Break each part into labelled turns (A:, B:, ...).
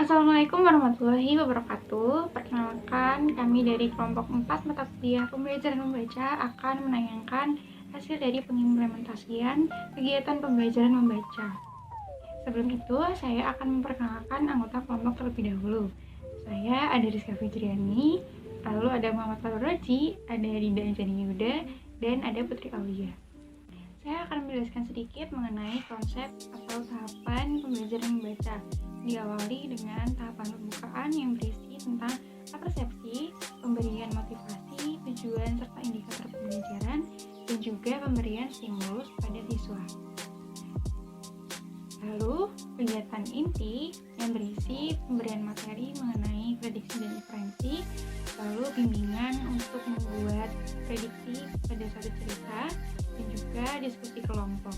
A: Assalamualaikum warahmatullahi wabarakatuh. Perkenalkan, kami dari kelompok 4 mata kuliah pembelajaran membaca akan menayangkan hasil dari pengimplementasian kegiatan pembelajaran membaca. Sebelum itu, saya akan memperkenalkan anggota kelompok terlebih dahulu. Saya ada Rizka Fijriani, lalu ada Muhammad Faroji, ada Dinda Anjani Yuda, dan ada Putri Aulia. Saya akan menjelaskan sedikit mengenai konsep atau tahapan pembelajaran membaca. Diawali dengan tahapan pembukaan yang berisi tentang persepsi, pemberian motivasi, tujuan serta indikator pembelajaran, dan juga pemberian stimulus pada siswa. Lalu, kegiatan inti yang berisi pemberian materi mengenai prediksi dan inferensi, lalu bimbingan untuk membuat prediksi pada satu cerita, dan juga diskusi kelompok.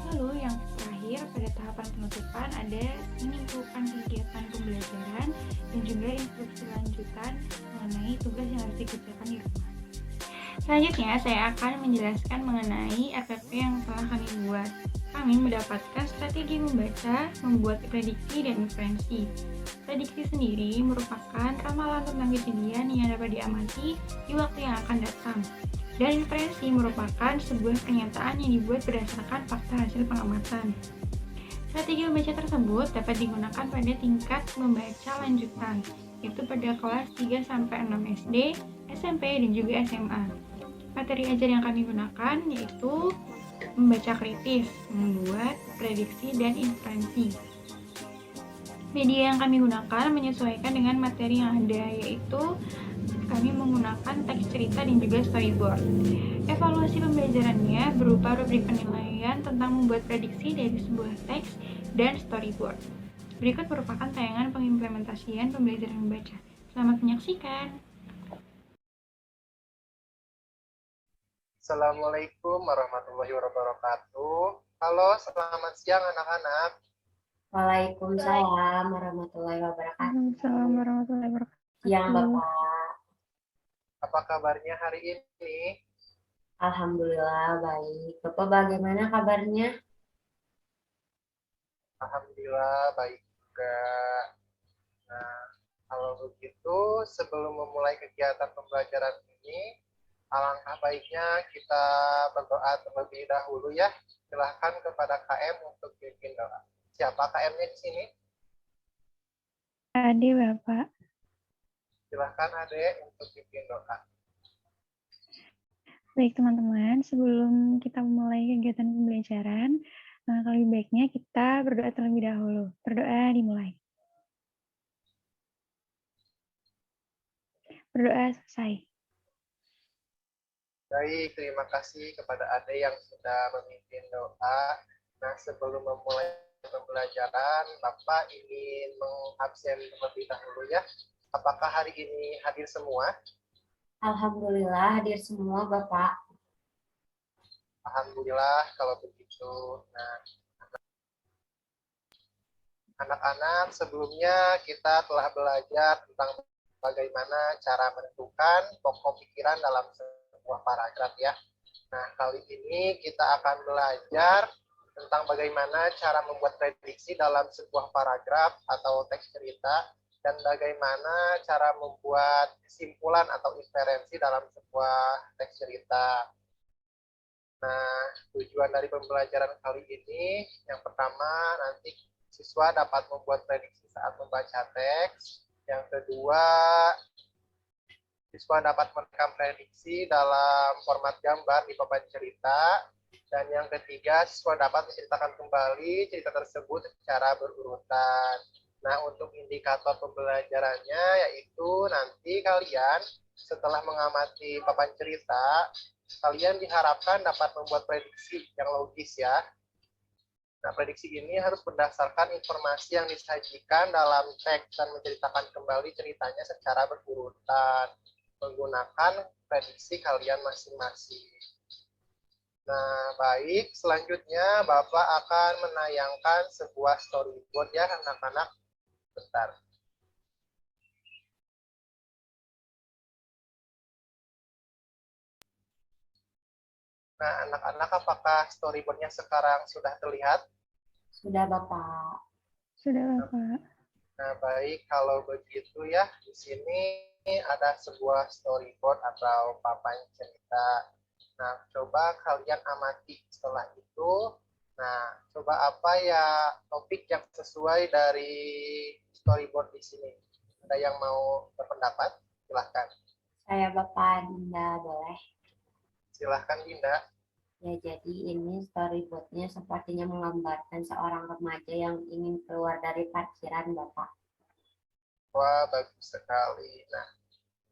A: Lalu yang terakhir pada tahapan penutupan ada menyimpulkan kegiatan pembelajaran dan juga instruksi lanjutan mengenai tugas yang harus dikerjakan di rumah. Selanjutnya saya akan menjelaskan mengenai RPP yang telah kami buat. Kami mendapatkan strategi membaca, membuat prediksi, dan inferensi. Prediksi sendiri merupakan ramalan tentang kejadian yang dapat diamati di waktu yang akan datang. Dan inferensi merupakan sebuah pernyataan yang dibuat berdasarkan fakta hasil pengamatan. Strategi membaca tersebut dapat digunakan pada tingkat membaca lanjutan, yaitu pada kelas 3-6 SD, SMP, dan juga SMA. Materi ajar yang kami gunakan yaitu membaca kritis, membuat prediksi, dan inferensi. Media yang kami gunakan menyesuaikan dengan materi yang ada, yaitu kami menggunakan teks cerita dan juga storyboard. Evaluasi pembelajarannya berupa rubrik penilaian tentang membuat prediksi dari sebuah teks dan storyboard. Berikut merupakan tayangan pengimplementasian pembelajaran membaca. Selamat menyaksikan.
B: Assalamualaikum warahmatullahi wabarakatuh. Halo, selamat siang anak-anak.
C: Waalaikumsalam warahmatullahi wabarakatuh.
A: Waalaikumsalam warahmatullahi wabarakatuh.
C: Siang Bapak.
B: Apa kabarnya hari ini?
C: Alhamdulillah baik. Bapak bagaimana kabarnya?
B: Alhamdulillah baik juga. Nah, kalau begitu sebelum memulai kegiatan pembelajaran ini, alangkah baiknya kita berdoa terlebih dahulu ya. Silahkan kepada KM untuk pimpin doa. Siapa KM-nya di sini?
A: Ade Bapak.
B: Silahkan Ade untuk pimpin doa.
A: Baik teman-teman, sebelum kita memulai kegiatan pembelajaran, lebih baiknya kita berdoa terlebih dahulu. Berdoa dimulai. Berdoa selesai.
B: Baik, terima kasih kepada Ade yang sudah memimpin doa. Nah, sebelum memulai pembelajaran, Bapak ingin mengabsen terlebih dahulu ya. Apakah hari ini hadir semua?
C: Alhamdulillah hadir semua Bapak.
B: Alhamdulillah kalau begitu. Nah, anak-anak sebelumnya kita telah belajar tentang bagaimana cara menentukan pokok pikiran dalam sebuah paragraf ya. Nah, kali ini kita akan belajar tentang bagaimana cara membuat prediksi dalam sebuah paragraf atau teks cerita dan bagaimana cara membuat kesimpulan atau inferensi dalam sebuah teks cerita. Nah, tujuan dari pembelajaran kali ini yang pertama nanti siswa dapat membuat prediksi saat membaca teks. Yang kedua, siswa dapat merekam prediksi dalam format gambar di papan cerita. Dan yang ketiga, siswa dapat menceritakan kembali cerita tersebut secara berurutan. Nah, untuk indikator pembelajarannya yaitu nanti kalian setelah mengamati papan cerita, kalian diharapkan dapat membuat prediksi yang logis ya. Nah, prediksi ini harus berdasarkan informasi yang disajikan dalam teks dan menceritakan kembali ceritanya secara berurutan menggunakan prediksi kalian masing-masing. Nah, baik. Selanjutnya, Bapak akan menayangkan sebuah storyboard ya, anak-anak. Bentar. Nah, anak-anak, apakah storyboardnya sekarang sudah terlihat?
C: Sudah Bapak.
A: Sudah Bapak.
B: Nah, baik kalau begitu ya, di sini ada sebuah storyboard atau papan cerita. Nah, coba kalian amati setelah itu. Nah, coba apa ya topik yang sesuai dari storyboard di sini? Ada yang mau berpendapat? Silahkan.
C: Saya Bapak Dinda, boleh?
B: Silahkan, Dinda.
C: Ya, jadi ini storyboardnya sepertinya menggambarkan seorang remaja yang ingin keluar dari parkiran, Bapak.
B: Wah, bagus sekali. Nah,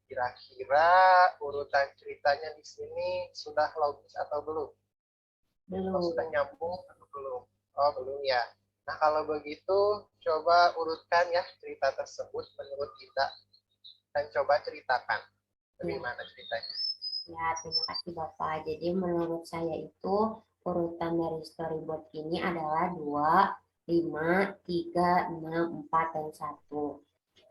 B: kira-kira urutan ceritanya di sini sudah logis atau belum? Oh, sudah
C: Belum.
B: nyambung atau belum? Oh, belum ya. Nah, kalau begitu, coba urutkan ya cerita tersebut menurut kita. Dan coba ceritakan
C: Ya,
B: bagaimana ceritanya.
C: ya, terima kasih Bapak. Jadi menurut saya itu urutan dari storyboard ini adalah 2, 5, 3, 6, 4, dan 1.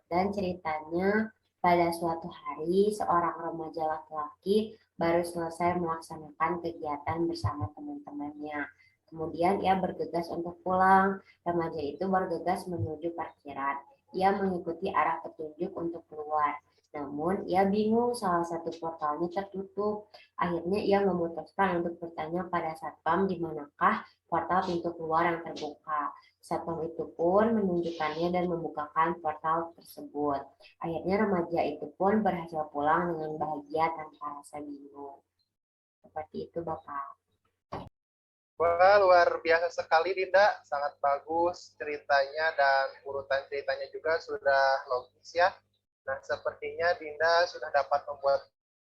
C: Dan ceritanya pada suatu hari seorang remaja laki-laki baru selesai melaksanakan kegiatan bersama teman-temannya. Kemudian ia bergegas untuk pulang. Remaja itu bergegas menuju parkiran. Ia mengikuti arah petunjuk untuk keluar. Namun ia bingung salah satu portalnya tertutup. Akhirnya ia memutuskan untuk bertanya pada satpam di manakah portal pintu keluar yang terbuka. Satpam itu pun menunjukkannya dan membukakan portal tersebut. Akhirnya remaja itu pun berhasil pulang dengan bahagia tanpa rasa bingung. Seperti itu, Bapak.
B: Wah, luar biasa sekali, Dinda. Sangat bagus ceritanya dan urutan ceritanya juga sudah logis ya. Nah, sepertinya Dinda sudah dapat membuat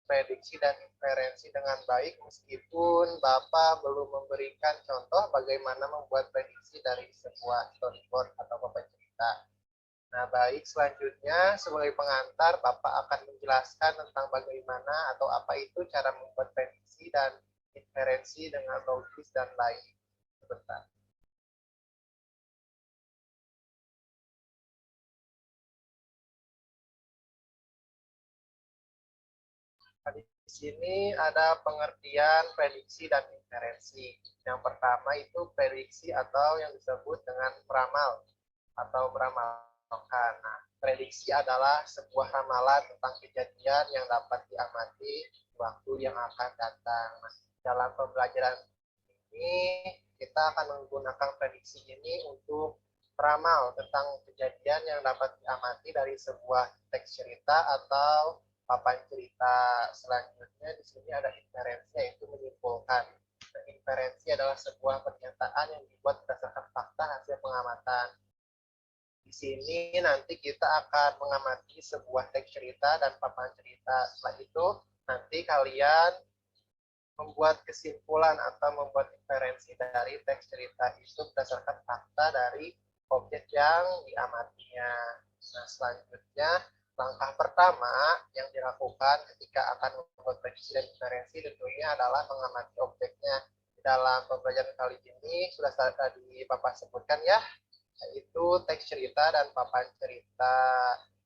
B: prediksi dan inferensi dengan baik meskipun Bapak belum memberikan contoh bagaimana membuat prediksi dari sebuah storyboard atau papan cerita. Nah, baik selanjutnya sebagai pengantar Bapak akan menjelaskan tentang bagaimana atau apa itu cara membuat prediksi dan inferensi dengan logis dan lain. Sebentar. Di sini ada pengertian prediksi dan inferensi. Yang pertama itu prediksi atau yang disebut dengan meramal atau meramalkan. Nah, prediksi adalah sebuah ramalan tentang kejadian yang dapat diamati waktu yang akan datang. Nah, dalam pembelajaran ini kita akan menggunakan prediksi ini untuk meramal tentang kejadian yang dapat diamati dari sebuah teks cerita atau papan cerita. Selanjutnya di sini ada inferensi yaitu menyimpulkan. Nah, inferensi adalah sebuah pernyataan yang dibuat berdasarkan fakta hasil pengamatan. Di sini nanti kita akan mengamati sebuah teks cerita dan papan cerita. Setelah itu nanti kalian membuat kesimpulan atau membuat inferensi dari teks cerita itu berdasarkan fakta dari objek yang diamatinya. Nah, selanjutnya langkah pertama yang dilakukan ketika akan membuat prediksi dan inferensi tentunya adalah mengamati objeknya. Dalam pembelajaran kali ini sudah tadi Bapak sebutkan ya, yaitu teks cerita dan papan cerita.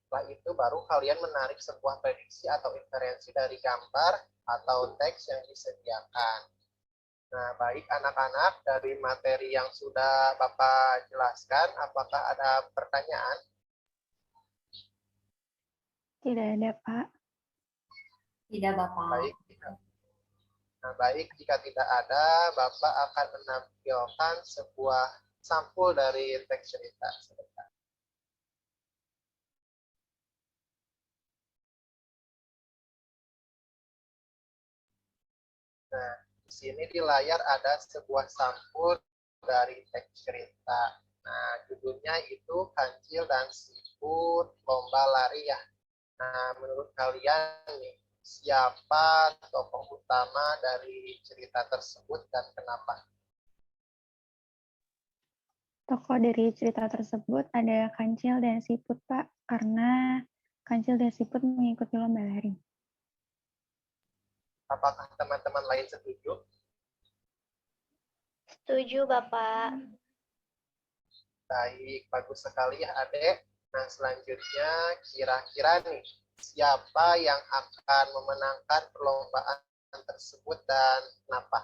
B: Setelah itu baru kalian menarik sebuah prediksi atau inferensi dari gambar atau teks yang disediakan. Nah, baik anak-anak, dari materi yang sudah Bapak jelaskan, apakah ada pertanyaan?
A: Tidak ada, Pak.
C: Tidak, Bapak.
B: Baik. Nah, baik, jika tidak ada, Bapak akan menampilkan sebuah sampul dari teks cerita. Sebentar. Nah, di sini di layar ada sebuah sampul dari teks cerita. Nah, judulnya itu Kancil dan Siput Lomba Lari ya. Nah, menurut kalian nih, siapa tokoh utama dari cerita tersebut dan kenapa?
A: Tokoh dari cerita tersebut ada Kancil dan Siput, Pak, karena Kancil dan Siput mengikuti lomba lari.
B: Apakah teman-teman lain setuju?
D: Setuju, Bapak.
B: Baik, bagus sekali ya, Adek. Nah, selanjutnya kira-kira nih, siapa yang akan memenangkan perlombaan tersebut dan kenapa?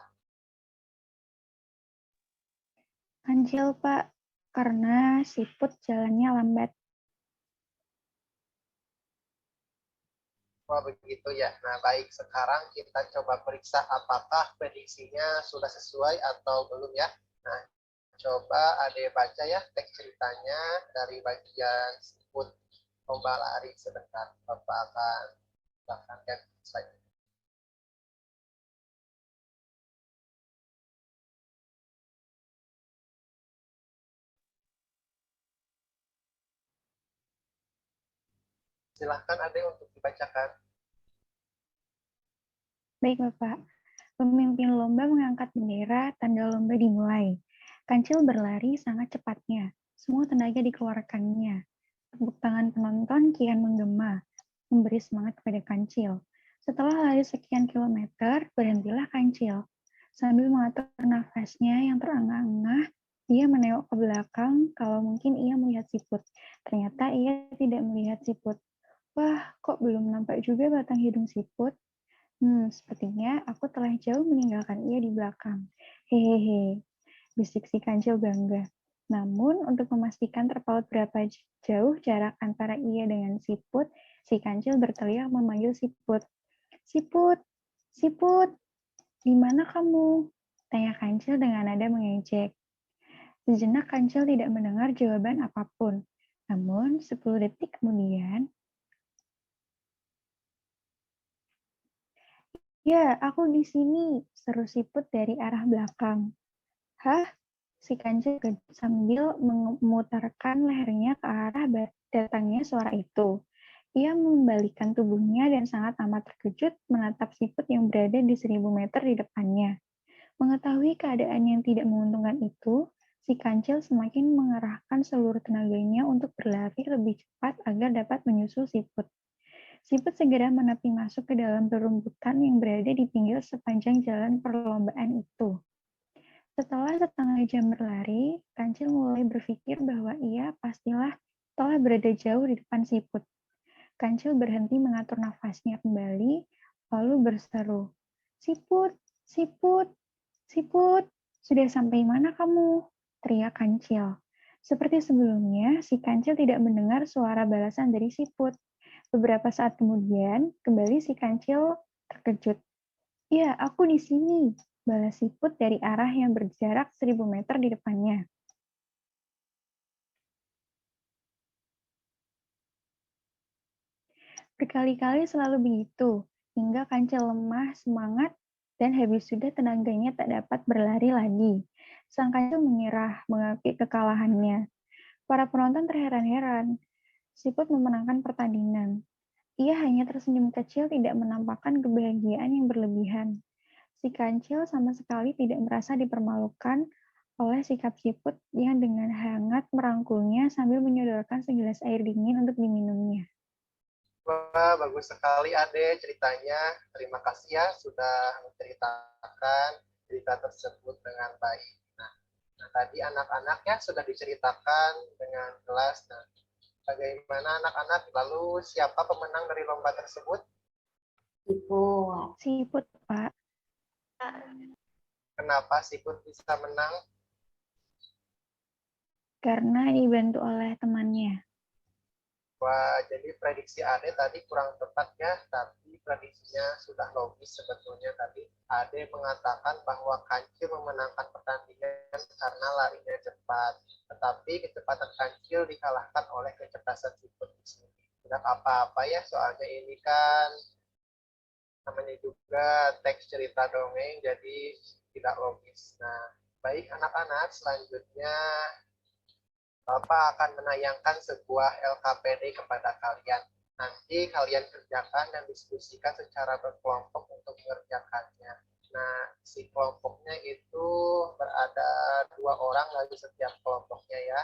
A: Kancil, Pak, karena Siput jalannya lambat.
B: Wah, begitu ya. Nah, baik. Sekarang kita coba periksa apakah prediksinya sudah sesuai atau belum ya. Nah, coba Ade baca ya teks ceritanya dari bagian sebut lomba lari sebentar. Bapak akan bahkan slide. Silahkan Ade untuk dibacakan.
A: Baik, Bapak. Pemimpin lomba mengangkat bendera, tanda lomba dimulai. Kancil berlari sangat cepatnya. Semua tenaga dikeluarkannya. Tepuk tangan penonton kian menggema, memberi semangat kepada Kancil. Setelah lari sekian kilometer, berhentilah Kancil. Sambil mengatur nafasnya yang terengah-engah, dia menengok ke belakang kalau mungkin ia melihat siput. Ternyata ia tidak melihat siput. Wah, kok belum nampak juga batang hidung siput? Sepertinya aku telah jauh meninggalkan ia di belakang. Hehehe, bisik si Kancil bangga. Namun, untuk memastikan terpaut berapa jauh jarak antara ia dengan siput, si Kancil berteriak memanggil siput. Siput, siput, di mana kamu? Tanya Kancil dengan nada mengejek. Sejenak Kancil tidak mendengar jawaban apapun. Namun, 10 detik kemudian, ya, aku di sini, seru siput dari arah belakang. Hah? Si Kancil sambil memutarkan lehernya ke arah datangnya suara itu. Ia membalikkan tubuhnya dan sangat amat terkejut menatap siput yang berada di 1000 meter di depannya. Mengetahui keadaan yang tidak menguntungkan itu, si Kancil semakin mengerahkan seluruh tenaganya untuk berlari lebih cepat agar dapat menyusul siput. Siput segera menepi masuk ke dalam rerumputan yang berada di pinggir sepanjang jalan perlombaan itu. Setelah setengah jam berlari, Kancil mulai berpikir bahwa ia pastilah telah berada jauh di depan siput. Kancil berhenti mengatur nafasnya kembali, lalu berseru, "Siput, siput, siput, sudah sampai mana kamu?" teriak Kancil. Seperti sebelumnya, si Kancil tidak mendengar suara balasan dari siput. Beberapa saat kemudian, kembali si Kancil terkejut. "Ya, aku di sini," balas siput dari arah yang berjarak 1000 meter di depannya. Berkali-kali selalu begitu, hingga Kancil lemah semangat dan habis sudah tenaganya tak dapat berlari lagi. Sang Kancil menyerah, mengakui kekalahannya. Para penonton terheran-heran. Siput memenangkan pertandingan. Ia hanya tersenyum kecil, tidak menampakkan kebahagiaan yang berlebihan. Si Kancil sama sekali tidak merasa dipermalukan oleh sikap siput yang dengan hangat merangkulnya sambil menyodorkan segelas air dingin untuk diminumnya.
B: Wah, bagus sekali Ade ceritanya. Terima kasih ya sudah menceritakan cerita tersebut dengan baik. Nah, tadi anak-anak ya sudah diceritakan dengan jelas. Nah, bagaimana anak-anak? Lalu siapa pemenang dari lomba tersebut?
C: Siput.
A: Siput, Pak.
B: Kenapa siput bisa menang?
A: Karena dibantu oleh temannya.
B: Wah, jadi prediksi Ade tadi kurang tepat ya, tapi prediksinya sudah logis sebetulnya tadi. Ade mengatakan bahwa Kancil memenangkan pertandingan karena larinya cepat, tetapi kecepatan Kancil dikalahkan oleh kecerdasan siput di sini. Tidak apa-apa ya, soalnya ini kan namanya juga teks cerita dongeng, jadi tidak logis. Nah, baik anak-anak, selanjutnya Bapak akan menayangkan sebuah LKPD kepada kalian. Nanti kalian kerjakan dan diskusikan secara berkelompok untuk mengerjakannya. Nah, si kelompoknya itu berada 2 orang lagi setiap kelompoknya ya.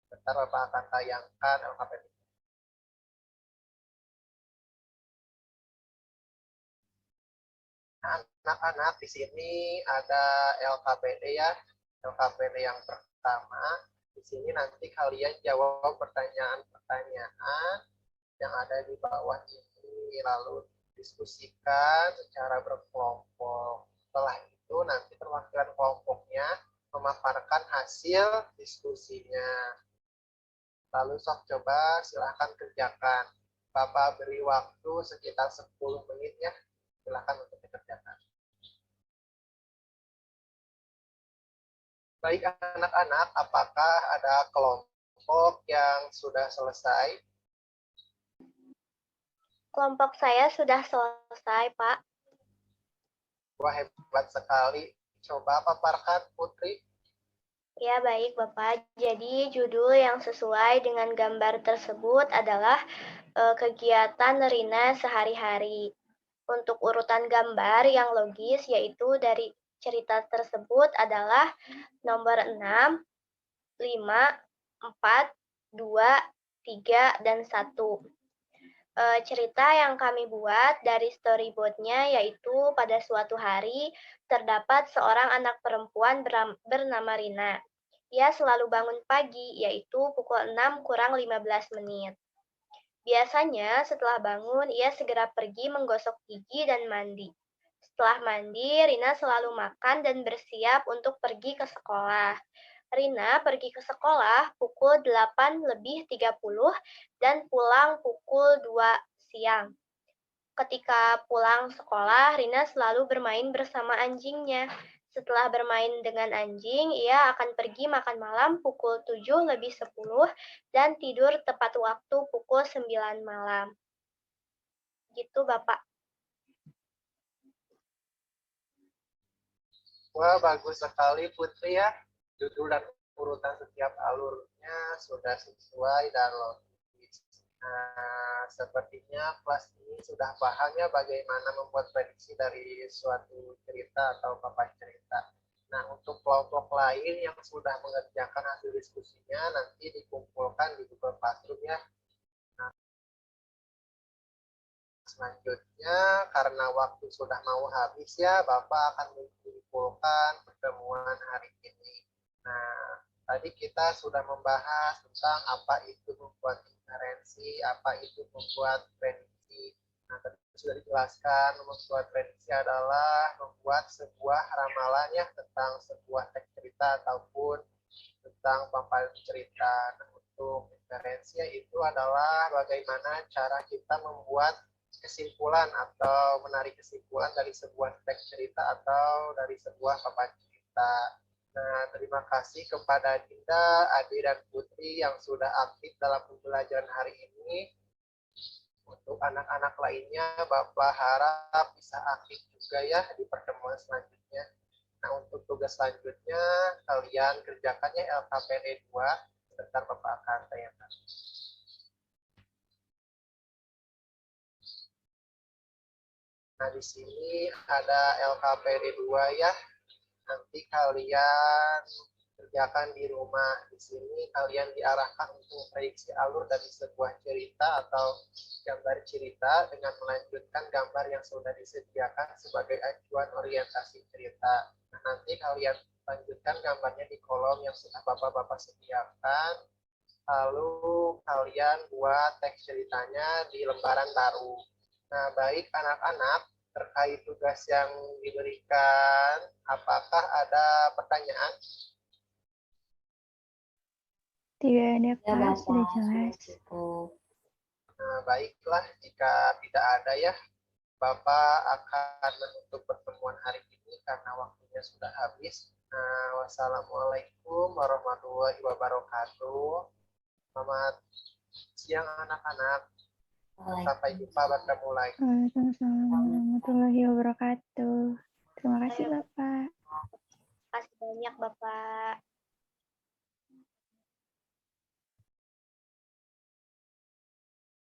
B: Bentar Bapak akan tayangkan LKPD. Nah, anak-anak di sini ada LKPD ya. LKPD yang pertama, di sini nanti kalian jawab pertanyaan-pertanyaan yang ada di bawah ini, lalu diskusikan secara berkelompok. Setelah itu nanti perwakilan kelompoknya memaparkan hasil diskusinya. Lalu sok coba silahkan kerjakan. Bapak beri waktu sekitar 10 menit ya. Silakan untuk dikerjakan. Baik anak-anak, apakah ada kelompok yang sudah selesai?
D: Kelompok saya sudah selesai, Pak.
B: Wah, hebat sekali. Coba paparkan, Putri.
D: Ya, baik, Bapak. Jadi, judul yang sesuai dengan gambar tersebut adalah kegiatan Rina sehari-hari. Untuk urutan gambar yang logis, yaitu dari cerita tersebut adalah nomor 6, 5, 4, 2, 3, dan 1. Cerita yang kami buat dari storyboard-nya yaitu pada suatu hari terdapat seorang anak perempuan bernama Rina. Ia selalu bangun pagi, yaitu pukul 6 kurang 15 menit. Biasanya setelah bangun, ia segera pergi menggosok gigi dan mandi. Setelah mandi, Rina selalu makan dan bersiap untuk pergi ke sekolah. Rina pergi ke sekolah pukul 8:30 dan pulang pukul 2 siang. Ketika pulang sekolah, Rina selalu bermain bersama anjingnya. Setelah bermain dengan anjing, ia akan pergi makan malam pukul 7:10 dan tidur tepat waktu pukul 9 malam. Gitu, Bapak.
B: Wah, bagus sekali Putri ya. Judul dan urutan setiap alurnya sudah sesuai dan logis. Nah, sepertinya kelas ini sudah paham ya bagaimana membuat prediksi dari suatu cerita atau papan cerita. Nah, untuk kelompok lain yang sudah mengerjakan hasil diskusinya nanti dikumpulkan di Google Classroom ya. Nah, selanjutnya karena waktu sudah mau habis ya, Bapak akan menyimpulkan pertemuan hari ini. Nah, tadi kita sudah membahas tentang apa itu membuat inferensi, apa itu membuat prediksi. Nah, tadi sudah dijelaskan membuat prediksi adalah membuat sebuah ramalan ya tentang sebuah teks cerita ataupun tentang papan cerita. Nah, untuk inferensi itu adalah bagaimana cara kita membuat kesimpulan atau menarik kesimpulan dari sebuah teks cerita atau dari sebuah papan cerita. Nah, terima kasih kepada Dinda, Ade, dan Putri yang sudah aktif dalam pembelajaran hari ini. Untuk anak-anak lainnya, Bapak harap bisa aktif juga ya di pertemuan selanjutnya. Nah, untuk tugas selanjutnya, kalian kerjakannya LKPD 2, sebentar Bapak akan tayangkan. Nah, di sini ada LKPD 2 ya. Nanti kalian kerjakan di rumah. Di sini kalian diarahkan untuk memprediksi alur dari sebuah cerita atau gambar cerita dengan melanjutkan gambar yang sudah disediakan sebagai acuan orientasi cerita. Nah, nanti kalian lanjutkan gambarnya di kolom yang sudah Bapak-Bapak sediakan. Lalu kalian buat teks ceritanya di lembaran baru. Nah, baik anak-anak, terkait tugas yang diberikan, apakah ada pertanyaan?
A: Tidak ada,
C: Ya,
A: Pak.
C: Bapak,
A: Sudah jelas.
C: cukup.
B: Nah, baiklah, jika tidak ada ya, Bapak akan menutup pertemuan hari ini karena waktunya sudah habis. Nah, wassalamualaikum warahmatullahi wabarakatuh. Selamat siang anak-anak. Sampai jumpa, bertemu lagi.
A: Waalaikumsalam warahmatullahi wabarakatuh. Terima kasih, Bapak.
D: Terima kasih banyak, Bapak.